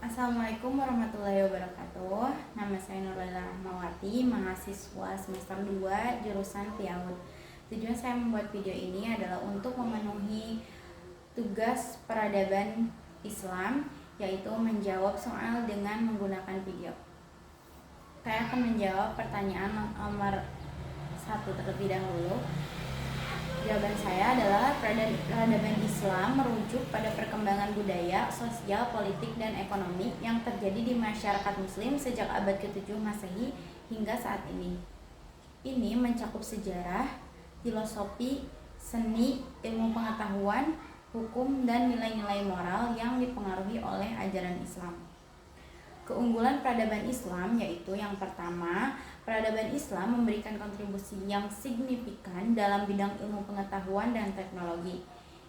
Assalamualaikum warahmatullahi wabarakatuh. Nama saya Nurlela Rahmawati, mahasiswa semester 2 jurusan PIAUD. Tujuan saya membuat video ini adalah untuk memenuhi tugas peradaban Islam, yaitu menjawab soal dengan menggunakan video. Saya akan menjawab pertanyaan nomor 1 terlebih dahulu. Jawaban saya adalah peradaban Islam merujuk pada perkembangan budaya, sosial, politik, dan ekonomi yang terjadi di masyarakat Muslim sejak abad ke-7 Masehi hingga saat ini. Ini mencakup sejarah, filosofi, seni, ilmu pengetahuan, hukum, dan nilai-nilai moral yang dipengaruhi oleh ajaran Islam. Keunggulan peradaban Islam yaitu yang pertama, peradaban Islam memberikan kontribusi yang signifikan dalam bidang ilmu pengetahuan dan teknologi.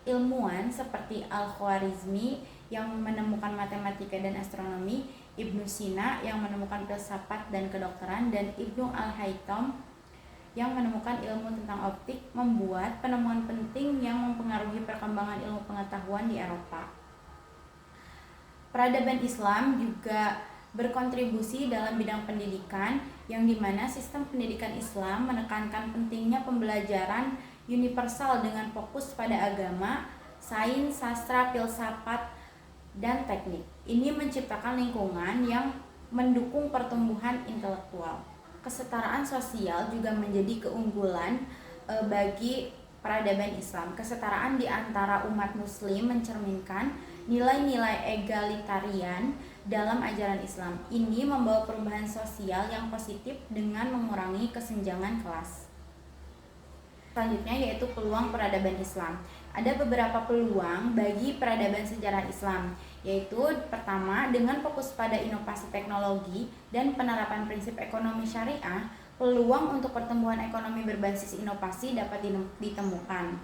Ilmuwan seperti Al-Khwarizmi yang menemukan matematika dan astronomi, Ibnu Sina yang menemukan filsafat dan kedokteran, dan Ibnu Al-Haytham yang menemukan ilmu tentang optik membuat penemuan penting yang mempengaruhi perkembangan ilmu pengetahuan di Eropa. Peradaban Islam juga berkontribusi dalam bidang pendidikan, yang dimana sistem pendidikan Islam menekankan pentingnya pembelajaran universal dengan fokus pada agama, sains, sastra, filsafat, dan teknik. Ini menciptakan lingkungan yang mendukung pertumbuhan intelektual. Kesetaraan sosial juga menjadi keunggulan bagi peradaban Islam. Kesetaraan di antara umat Muslim mencerminkan nilai-nilai egalitarian dalam ajaran Islam. Ini membawa perubahan sosial yang positif dengan mengurangi kesenjangan kelas. Selanjutnya yaitu peluang peradaban Islam. Ada beberapa peluang bagi peradaban sejarah Islam, yaitu pertama, dengan fokus pada inovasi teknologi dan penerapan prinsip ekonomi syariah, peluang untuk pertumbuhan ekonomi berbasis inovasi dapat ditemukan.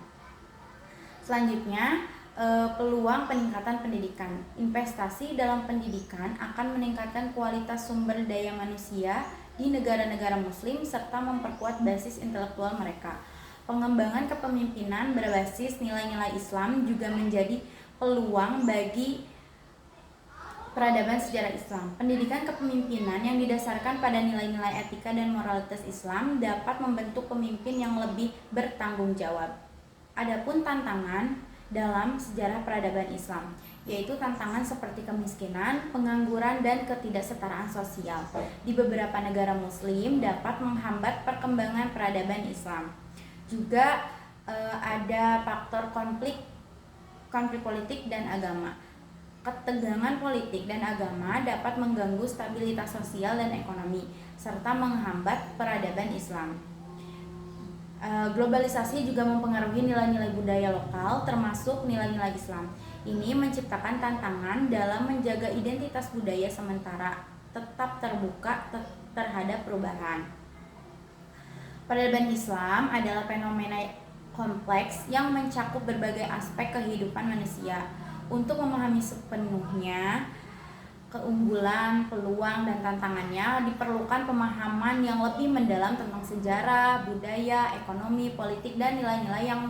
Selanjutnya, peluang peningkatan pendidikan. Investasi dalam pendidikan akan meningkatkan kualitas sumber daya manusia di negara-negara Muslim serta memperkuat basis intelektual mereka. Pengembangan kepemimpinan berbasis nilai-nilai Islam juga menjadi peluang bagi peradaban sejarah Islam. Pendidikan kepemimpinan yang didasarkan pada nilai-nilai etika dan moralitas Islam dapat membentuk pemimpin yang lebih bertanggung jawab. Adapun tantangan dalam sejarah peradaban Islam, yaitu tantangan seperti kemiskinan, pengangguran, dan ketidaksetaraan sosial di beberapa negara Muslim dapat menghambat perkembangan peradaban Islam. Juga ada faktor konflik politik dan agama. Ketegangan politik dan agama dapat mengganggu stabilitas sosial dan ekonomi, serta menghambat peradaban Islam. Globalisasi juga mempengaruhi nilai-nilai budaya lokal, termasuk nilai-nilai Islam. Ini menciptakan tantangan dalam menjaga identitas budaya sementara tetap terbuka terhadap perubahan. Peradaban Islam adalah fenomena kompleks yang mencakup berbagai aspek kehidupan manusia. Untuk memahami sepenuhnya keunggulan, peluang, dan tantangannya, diperlukan pemahaman yang lebih mendalam tentang sejarah, budaya, ekonomi, politik, dan nilai-nilai yang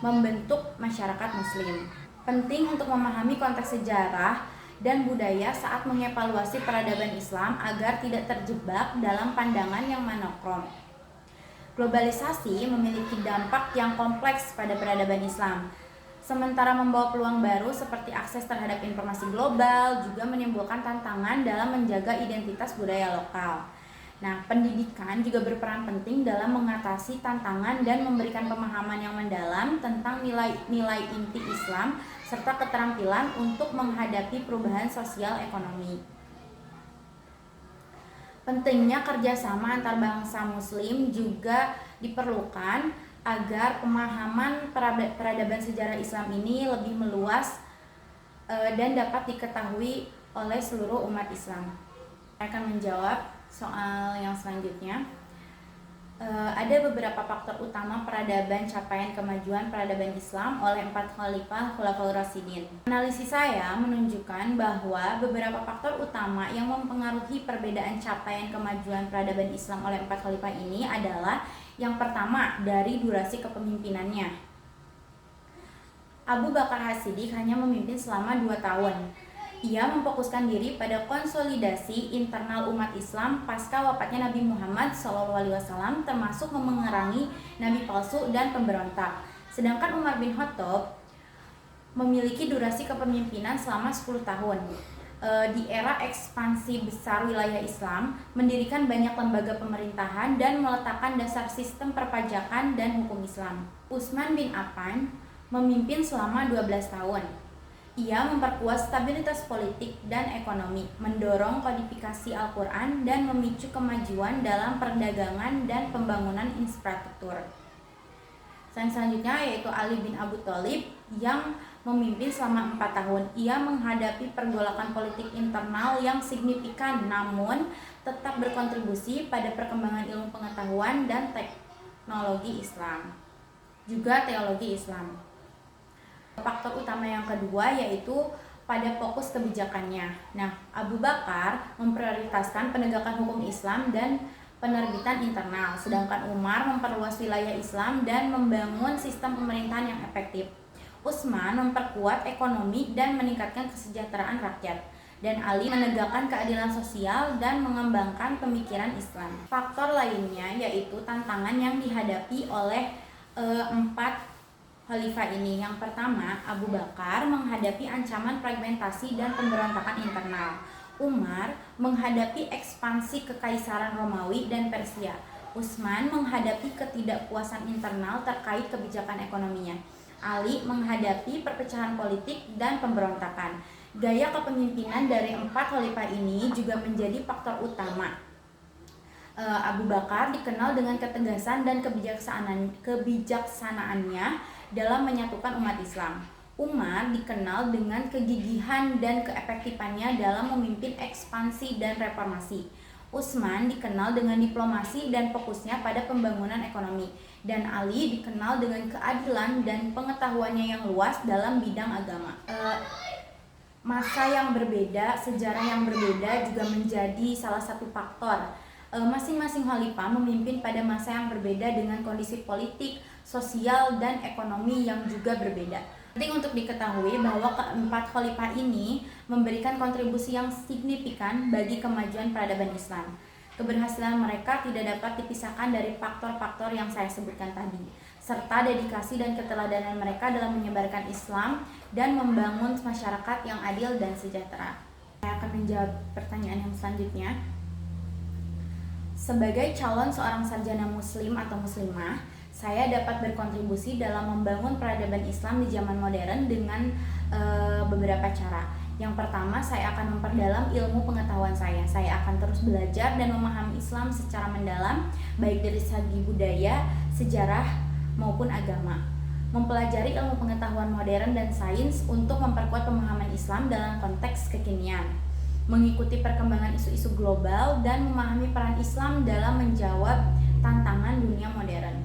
membentuk masyarakat Muslim. Penting untuk memahami konteks sejarah dan budaya saat mengevaluasi peradaban Islam agar tidak terjebak dalam pandangan yang monokrom. Globalisasi memiliki dampak yang kompleks pada peradaban Islam. Sementara membawa peluang baru seperti akses terhadap informasi global, juga menimbulkan tantangan dalam menjaga identitas budaya lokal. Nah, pendidikan juga berperan penting dalam mengatasi tantangan dan memberikan pemahaman yang mendalam tentang nilai-nilai inti Islam serta keterampilan untuk menghadapi perubahan sosial ekonomi. Pentingnya kerjasama antar bangsa Muslim juga diperlukan agar pemahaman peradaban sejarah Islam ini lebih meluas dan dapat diketahui oleh seluruh umat Islam. Saya akan menjawab soal yang selanjutnya. Ada beberapa faktor utama peradaban capaian kemajuan peradaban Islam oleh 4 khalifah Khulafaur Rasyidin. Analisis saya menunjukkan bahwa beberapa faktor utama yang mempengaruhi perbedaan capaian kemajuan peradaban Islam oleh 4 khalifah ini adalah yang pertama, dari durasi kepemimpinannya. Abu Bakar As-Siddiq hanya memimpin selama 2 tahun. Ia memfokuskan diri pada konsolidasi internal umat Islam pasca wafatnya Nabi Muhammad SAW, termasuk memerangi nabi palsu dan pemberontak. Sedangkan Umar bin Khattab memiliki durasi kepemimpinan selama 10 tahun. Di era ekspansi besar wilayah Islam, mendirikan banyak lembaga pemerintahan dan meletakkan dasar sistem perpajakan dan hukum Islam. Utsman bin Affan memimpin selama 12 tahun. Ia memperkuat stabilitas politik dan ekonomi, mendorong kodifikasi Al-Quran, dan memicu kemajuan dalam perdagangan dan pembangunan infrastruktur. Selanjutnya yaitu Ali bin Abi Thalib yang memimpin selama 4 tahun. Ia menghadapi pergolakan politik internal yang signifikan, namun tetap berkontribusi pada perkembangan ilmu pengetahuan dan teknologi Islam, juga teologi Islam. Faktor utama yang kedua yaitu pada fokus kebijakannya. Nah, Abu Bakar memprioritaskan penegakan hukum Islam dan penerbitan internal, sedangkan Umar memperluas wilayah Islam dan membangun sistem pemerintahan yang efektif. Utsman memperkuat ekonomi dan meningkatkan kesejahteraan rakyat, dan Ali menegakkan keadilan sosial dan mengembangkan pemikiran Islam. Faktor lainnya yaitu tantangan yang dihadapi oleh empat khalifah ini. Yang pertama, Abu Bakar menghadapi ancaman fragmentasi dan pemberontakan internal. Umar menghadapi ekspansi kekaisaran Romawi dan Persia. Utsman menghadapi ketidakpuasan internal terkait kebijakan ekonominya. Ali menghadapi perpecahan politik dan pemberontakan. Gaya kepemimpinan dari empat khalifah ini juga menjadi faktor utama. Abu Bakar dikenal dengan ketegasan dan kebijaksanaannya dalam menyatukan umat Islam. Umar dikenal dengan kegigihan dan keefektifannya dalam memimpin ekspansi dan reformasi. Utsman dikenal dengan diplomasi dan fokusnya pada pembangunan ekonomi. Dan Ali dikenal dengan keadilan dan pengetahuannya yang luas dalam bidang agama. Masa yang berbeda, sejarah yang berbeda juga menjadi salah satu faktor. Masing-masing khalifah memimpin pada masa yang berbeda dengan kondisi politik, sosial, dan ekonomi yang juga berbeda. Penting untuk diketahui bahwa keempat khalifah ini memberikan kontribusi yang signifikan bagi kemajuan peradaban Islam. Keberhasilan mereka tidak dapat dipisahkan dari faktor-faktor yang saya sebutkan tadi, serta dedikasi dan keteladanan mereka dalam menyebarkan Islam dan membangun masyarakat yang adil dan sejahtera. Saya akan menjawab pertanyaan yang selanjutnya. Sebagai calon seorang sarjana muslim atau muslimah, saya dapat berkontribusi dalam membangun peradaban Islam di zaman modern dengan beberapa cara. Yang pertama, saya akan memperdalam ilmu pengetahuan saya. Saya akan terus belajar dan memahami Islam secara mendalam, baik dari segi budaya, sejarah, maupun agama. Mempelajari ilmu pengetahuan modern dan sains untuk memperkuat pemahaman Islam dalam konteks kekinian. Mengikuti perkembangan isu-isu global dan memahami peran Islam dalam menjawab tantangan dunia modern.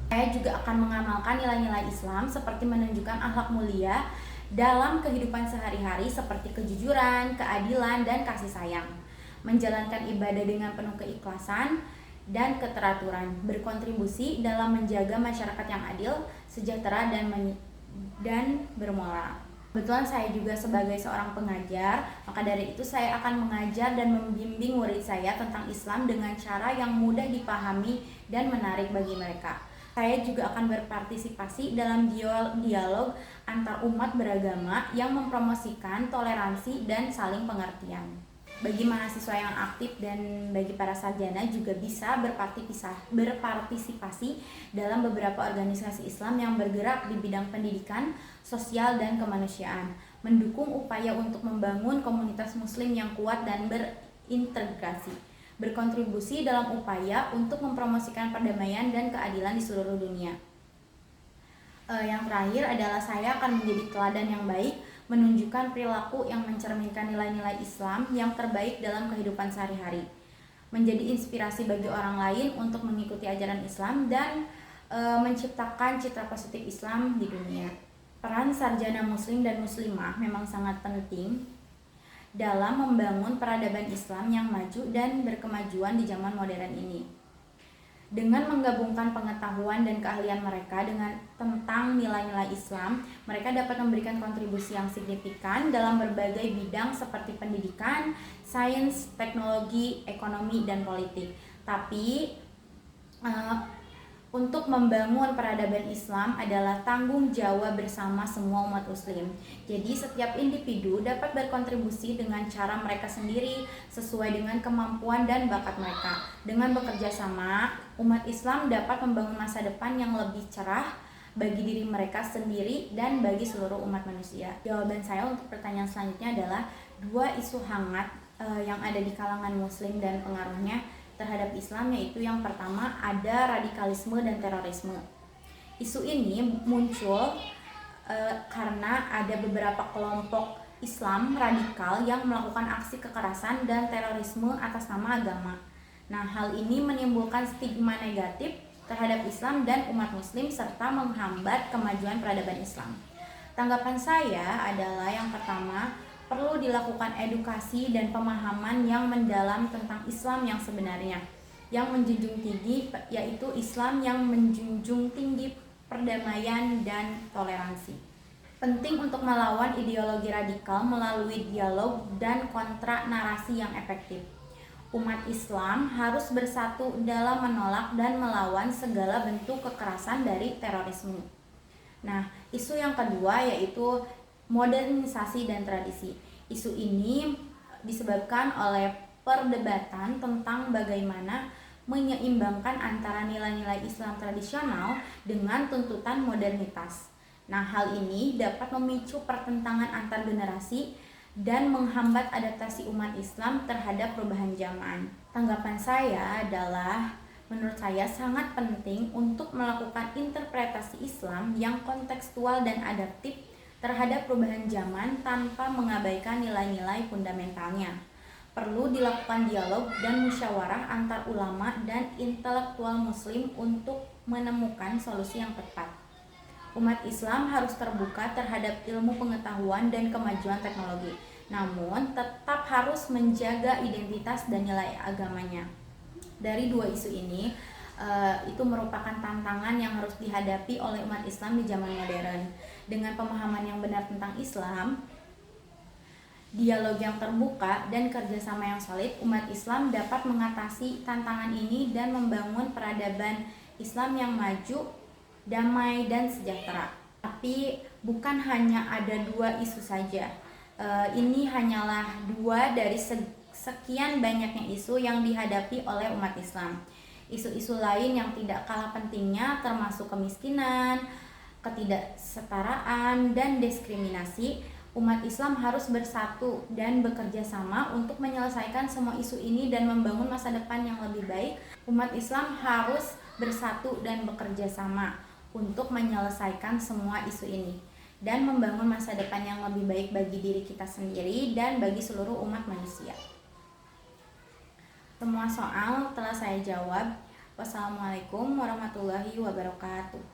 Saya juga akan mengamalkan nilai-nilai Islam seperti menunjukkan akhlak mulia dalam kehidupan sehari-hari seperti kejujuran, keadilan, dan kasih sayang. Menjalankan ibadah dengan penuh keikhlasan dan keteraturan, berkontribusi dalam menjaga masyarakat yang adil, sejahtera, dan bermoral. Kebetulan saya juga sebagai seorang pengajar, maka dari itu saya akan mengajar dan membimbing murid saya tentang Islam dengan cara yang mudah dipahami dan menarik bagi mereka. Saya juga akan berpartisipasi dalam dialog antar umat beragama yang mempromosikan toleransi dan saling pengertian. Bagi mahasiswa yang aktif dan bagi para sarjana juga bisa berpartisipasi dalam beberapa organisasi Islam yang bergerak di bidang pendidikan, sosial, dan kemanusiaan, mendukung upaya untuk membangun komunitas muslim yang kuat dan berintegrasi, berkontribusi dalam upaya untuk mempromosikan perdamaian dan keadilan di seluruh dunia. Yang terakhir adalah saya akan menjadi teladan yang baik, menunjukkan perilaku yang mencerminkan nilai-nilai Islam yang terbaik dalam kehidupan sehari-hari, menjadi inspirasi bagi orang lain untuk mengikuti ajaran Islam dan menciptakan citra positif Islam di dunia. Peran sarjana muslim dan muslimah memang sangat penting dalam membangun peradaban Islam yang maju dan berkemajuan di zaman modern ini. Dengan menggabungkan pengetahuan dan keahlian mereka tentang nilai-nilai Islam, mereka dapat memberikan kontribusi yang signifikan dalam berbagai bidang seperti pendidikan, sains, teknologi, ekonomi, dan politik. Tapi untuk membangun peradaban Islam adalah tanggung jawab bersama semua umat muslim. Jadi setiap individu dapat berkontribusi dengan cara mereka sendiri sesuai dengan kemampuan dan bakat mereka. Dengan bekerja sama, umat Islam dapat membangun masa depan yang lebih cerah bagi diri mereka sendiri dan bagi seluruh umat manusia. Jawaban saya untuk pertanyaan selanjutnya adalah dua isu hangat yang ada di kalangan muslim dan pengaruhnya terhadap Islam, yaitu yang pertama ada radikalisme dan terorisme. Isu ini muncul karena ada beberapa kelompok Islam radikal yang melakukan aksi kekerasan dan terorisme atas nama agama. Nah, hal ini menimbulkan stigma negatif terhadap Islam dan umat muslim serta menghambat kemajuan peradaban Islam. Tanggapan saya adalah yang pertama, perlu dilakukan edukasi dan pemahaman yang mendalam tentang Islam yang sebenarnya, yang menjunjung tinggi, yaitu Islam yang menjunjung tinggi perdamaian dan toleransi. Penting untuk melawan ideologi radikal melalui dialog dan kontra narasi yang efektif. Umat Islam harus bersatu dalam menolak dan melawan segala bentuk kekerasan dari terorisme. Nah, isu yang kedua yaitu modernisasi dan tradisi. Isu ini disebabkan oleh perdebatan tentang bagaimana menyeimbangkan antara nilai-nilai Islam tradisional dengan tuntutan modernitas. Nah, hal ini dapat memicu pertentangan antar generasi dan menghambat adaptasi umat Islam terhadap perubahan zaman. Tanggapan saya adalah, menurut saya sangat penting untuk melakukan interpretasi Islam yang kontekstual dan adaptif terhadap perubahan zaman tanpa mengabaikan nilai-nilai fundamentalnya. Perlu dilakukan dialog dan musyawarah antar ulama dan intelektual muslim untuk menemukan solusi yang tepat. Umat Islam harus terbuka terhadap ilmu pengetahuan dan kemajuan teknologi, namun tetap harus menjaga identitas dan nilai agamanya. Dari dua isu ini, itu merupakan tantangan yang harus dihadapi oleh umat Islam di zaman modern. Dengan pemahaman yang benar tentang Islam, dialog yang terbuka, dan kerjasama yang solid, umat Islam dapat mengatasi tantangan ini dan membangun peradaban Islam yang maju, damai, dan sejahtera. Tapi bukan hanya ada dua isu saja. Ini hanyalah dua dari sekian banyaknya isu yang dihadapi oleh umat Islam. Isu-isu lain yang tidak kalah pentingnya termasuk kemiskinan, ketidaksetaraan, dan diskriminasi. Umat Islam harus bersatu dan bekerja sama untuk menyelesaikan semua isu ini dan membangun masa depan yang lebih baik. Umat Islam harus bersatu dan bekerja sama untuk menyelesaikan semua isu ini dan membangun masa depan yang lebih baik bagi diri kita sendiri dan bagi seluruh umat manusia. Semua soal telah saya jawab. Wassalamualaikum warahmatullahi wabarakatuh.